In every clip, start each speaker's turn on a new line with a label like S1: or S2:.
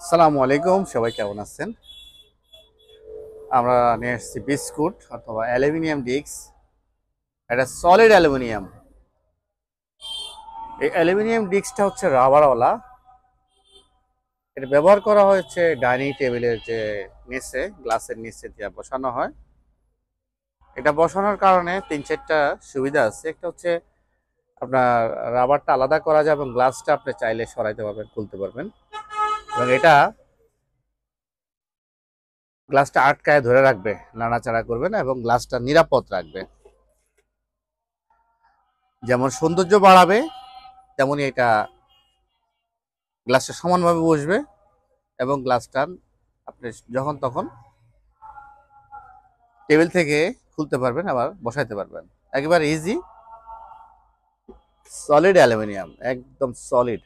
S1: আসসালামু আলাইকুম, সবাই কেমন আছেন? আমরা নিয়ে এসেছি বিস্কুট অথবা অ্যালুমিনিয়াম ডিস্ক। এটা সলিড অ্যালুমিনিয়াম। এই অ্যালুমিনিয়াম ডিস্কটা হচ্ছে রাবারওয়ালা। এটা ব্যবহার করা হয়েছে ডাইনিং টেবিলের যে নিচে, গ্লাসের নিচে দিয়ে বসানো হয়। এটা বসানোর কারণে তিন চারটা সুবিধা আছে। একটা হচ্ছে আপনার রাবারটা আলাদা করা যায় এবং গ্লাসটা আপনি চাইলে সরাইতে পারবেন, খুলতে পারবেন। এবং এটা গ্লাসটা আটকায় ধরে রাখবে, নাড়াচাড়া করবে না এবং গ্লাসটা নিরাপদ রাখবে। যেমন সৌন্দর্য বাড়াবে, তেমনই এটা গ্লাসটা সমানভাবে বসবে এবং গ্লাসটা আপনি যখন তখন টেবিল থেকে খুলতে পারবেন, আবার বসাইতে পারবেন। একেবারে ইজি। সলিড অ্যালুমিনিয়াম, একদম সলিড।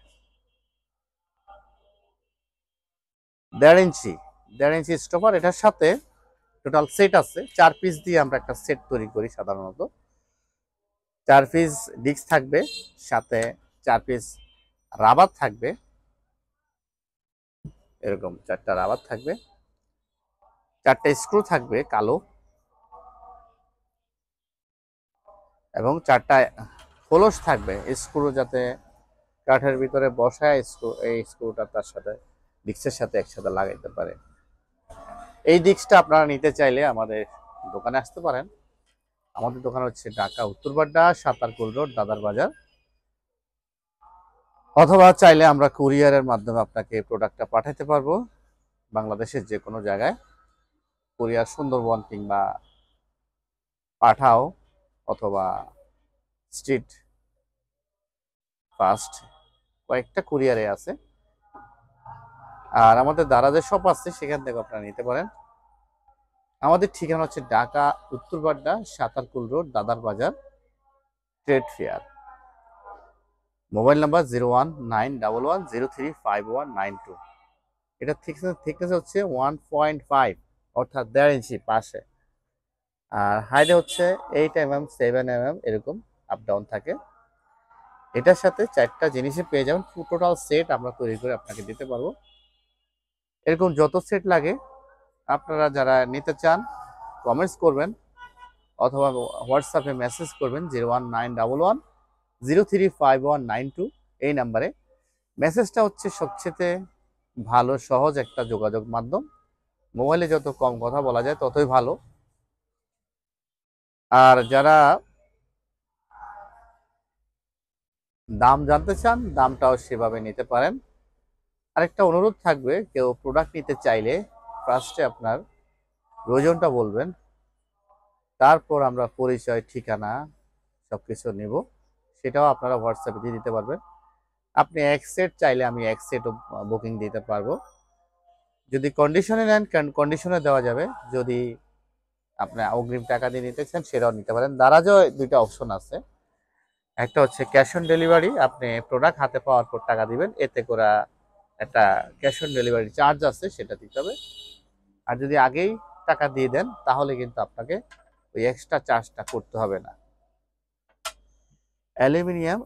S1: 1.5 ইঞ্চি 1.5 ইঞ্চি স্টপার। এটার সাথে টোটাল সেট আছে 4 পিস দিয়ে আমরা একটা সেট তৈরি করি সাধারণত। 4 পিস ডিস্ক থাকবে, সাথে 4 পিস রাবার থাকবে, এরকম 4টা রাবার থাকবে, 4টা স্ক্রু থাকবে কালো, এবং 4টা খোলস থাকবে স্ক্রু, যাতে কাঠের ভিতরে বসায় স্ক্রু, এই স্ক্রুটা তার সাথে ডিস্কের সাথে একসাথে লাগাইতে পারে। এই ডিস্কটা আপনারা নিতে চাইলে আমাদের দোকানে আসতে পারেন। আমাদের দোকান হচ্ছে ঢাকা উত্তরবাড্ডা, সাতারকুল রোড, দাদার বাজার। অথবা চাইলে আমরা কুরিয়ারের মাধ্যমে আপনাকে প্রোডাক্টটা পাঠাতে পারবো বাংলাদেশের যে কোনো জায়গায়। কুরিয়ার সুন্দরবন কিংবা পাঠাও অথবা স্ট্রিট ফাস্ট, কয়েকটা কুরিয়ারে আছে। আর আমাদের দারাজের শপ আছে, সেখান থেকে আপনারা নিতে পারেন। আমাদের ঠিকানা হচ্ছে ঢাকা উত্তরবাড্ডা, সাতারকুল রোড, দাদার বাজার, ট্রেড ফেয়ার। Mobile number 01911035192। এটা থিকনেস হচ্ছে 1.5, অর্থাৎ 1.5 ইঞ্চি পাশে। আর হাইটে হচ্ছে 8 mm, 7 mm, এরকম আপ ডাউন থাকে। এটার সাথে 4টা জিনিসে পেয়ে যাবেন। টোটাল সেট আমরা তৈরি করে আপনাকে দিতে পারবো। এরকম যত সেট লাগে আপনারা যারা নিতে চান কমেন্টস করবেন অথবা হোয়াটসঅ্যাপে মেসেজ করবেন 01911035192 এই নাম্বারে। মেসেজটা হচ্ছে সবচেয়ে ভালো, সহজ একটা যোগাযোগ মাধ্যম। মোবাইলে যত কম কথা বলা যায় ততই ভালো। আর যারা দাম জানতে চান, দামটাও সেভাবে নিতে পারেন। আরেকটা অনুরোধ থাকবে, কেউ প্রোডাক্ট নিতে চাইলে ফার্স্টে আপনার প্রয়োজনটা বলবেন, তারপর আমরা পরিচয়, ঠিকানা সবকিছু নেব। সেটাও আপনারা হোয়াটসঅ্যাপে দিয়ে দিতে পারবেন। আপনি এক সেট চাইলে আমি এক সেটও বুকিং দিতে পারবো। যদি কন্ডিশনে নেন, কন্ডিশনে দেওয়া যাবে। যদি আপনি অগ্রিম টাকা দিয়ে নিতে চান, সেটাও নিতে পারেন। দারাজও 2টা অপশন আছে। একটা হচ্ছে ক্যাশ অন ডেলিভারি, আপনি প্রোডাক্ট হাতে পাওয়ার পর টাকা দিবেন, এতে করে একটা ক্যাশ অন ডেলিভারি চার্জ আছে, সেটা দিতে হবে। আর যদি আগেই টাকা দিয়ে দেন তাহলে কিন্তু আপনাকে ওই এক্সট্রা চার্জটা করতে হবে না। অ্যালুমিনিয়াম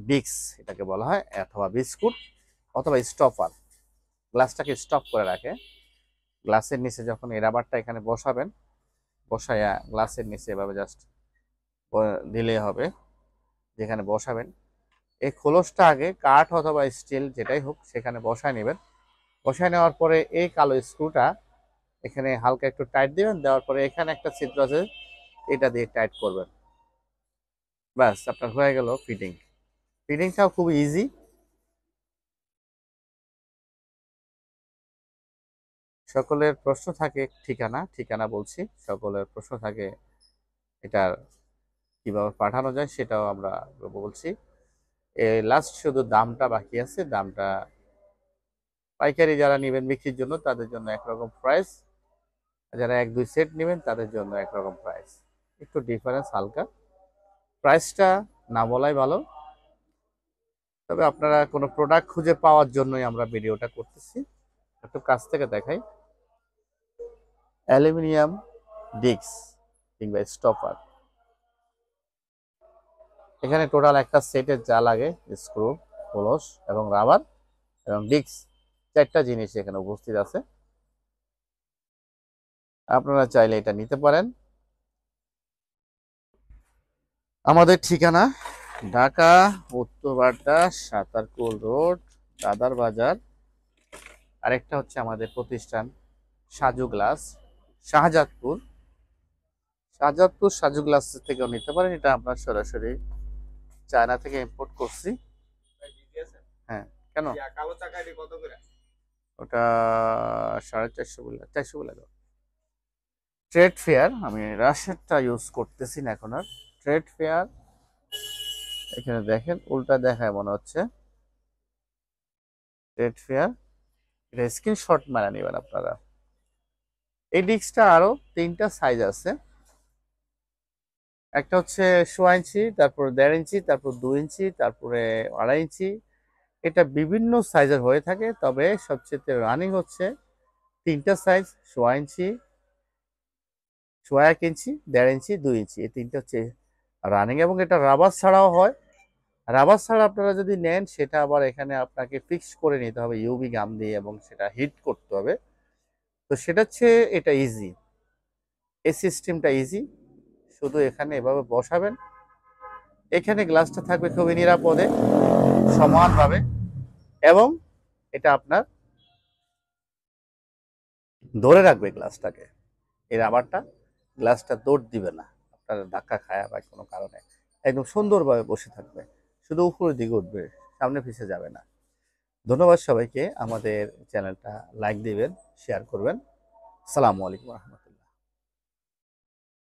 S1: ডিস্ক এটাকে বলা হয়, অথবা বিস্কুট অথবা স্টপার। গ্লাসটাকে স্টপ করে রাখে। গ্লাসের নিচে যখন এই রাবারটা এখানে বসাবেন, বসায়া গ্লাসের নিচে এভাবে জাস্ট দিলে হবে। যেখানে বসাবেন এই খোলসটা আগে কাঠ অথবা স্টিল যেটাই হোক সেখানে বসায় নেবেন। বসায় নেওয়ার পরে এই কালো স্ক্রুটা এখানে হালকা একটু টাইট দিবেন। দেওয়ার পরে এখানে একটা ছিদ্র আছে, এটা দিয়ে টাইট করবেন। ব্যাস, আপনার হয়ে গেল ফিটিং। ফিটিংটাও খুব ইজি। সকলের প্রশ্ন থাকে ঠিকানা বলছি, সকলের প্রশ্ন থাকে এটার কিভাবে পাঠানো যায়, সেটাও আমরা বলছি। লাস্ট শুধু দামটা বাকি আছে। দামটা পাইকারি যারা নেবেন বিক্রির জন্য তাদের জন্য একরকম প্রাইস, যারা 1-2 সেট নেবেন তাদের জন্য একরকম প্রাইস। একটু ডিফারেন্স হালকা। প্রাইসটা না বলাই ভালো। তবে আপনারা কোনো প্রোডাক্ট খুঁজে পাওয়ার জন্যই আমরা ভিডিওটা করতেছি। একটু কাছ থেকে দেখাই। অ্যালুমিনিয়াম ডিস্ক কিংবা স্টপার, এখানে টোটাল একটা সেটের যা লাগে স্ক্রু, খোলস এবং রাবার এবং ডিস্ক চারটা জিনিস এখানে উপস্থিত আছে, আপনারা চাইলে এটা নিতে পারেন। আমাদের ঠিকানা ঢাকা উত্তরবাড্ডা সাতারকুল রোড, দাদার বাজার। আরেকটা হচ্ছে আমাদের প্রতিষ্ঠান সাজু গ্লাস, শাহজাদপুর। সাজু গ্লাস থেকেও নিতে পারেন, এটা আমরা সরাসরি চায়না থেকে ইম্পোর্ট করছি। হ্যাঁ, কেন ওটা 450 বলে, 400 বলে দাও। ট্রেড ফেয়ার, আমি রাশেরটা ইউজ করতেছি না এখন আর। ট্রেড ফেয়ার, এখানে দেখেন উল্টা দেখায় মনে হচ্ছে। ট্রেড ফেয়ার, এটা স্ক্রিনশট মারা নেবেন আপনারা। এই ডিস্কটা আরো 3টা সাইজ আছে, একটা হচ্ছে 1.5 ইঞ্চি, তারপর 1.5 ইঞ্চি, তারপর 2 ইঞ্চি, তারপরে 2.5 ইঞ্চি। এটা বিভিন্ন সাইজের হয়ে থাকে, তবে সবচেয়ে রানিং হচ্ছে 3টা সাইজ, 1.5 ইঞ্চি, 1.5 ইঞ্চি, 1.5 ইঞ্চি, 2 ইঞ্চি। এই 3টা হচ্ছে রানিং, এবং এটা রাবার ছাড়াও হয়। রাবার ছাড়া আপনারা যদি নেন, সেটা আবার এখানে আপনাকে ফিক্স করে নিতে হবে ইউভি গাম দিয়ে, এবং সেটা হিট করতে হবে। তো সেটা হচ্ছে, এটা ইজি, এই সিস্টেমটা ইজি। শুধু এখানে এভাবে বসাবেন, এখানে গ্লাসটা থাকবে খুবই নিরাপদে সমানভাবে, এবং এটা আপনার ধরে রাখবে গ্লাসটাকে। এই রাবারটা গ্লাসটা দৌড় দিবে না, আপনার ধাক্কা খায় বা কোনো কারণে একদম সুন্দরভাবে বসে থাকবে, শুধু উপরের দিকে উঠবে, সামনে পিছিয়ে যাবে না। ধন্যবাদ সবাইকে, আমাদের চ্যানেলটা লাইক দিবেন, শেয়ার করবেন। আসসালামু আলাইকুম রহমতুল্লাহ।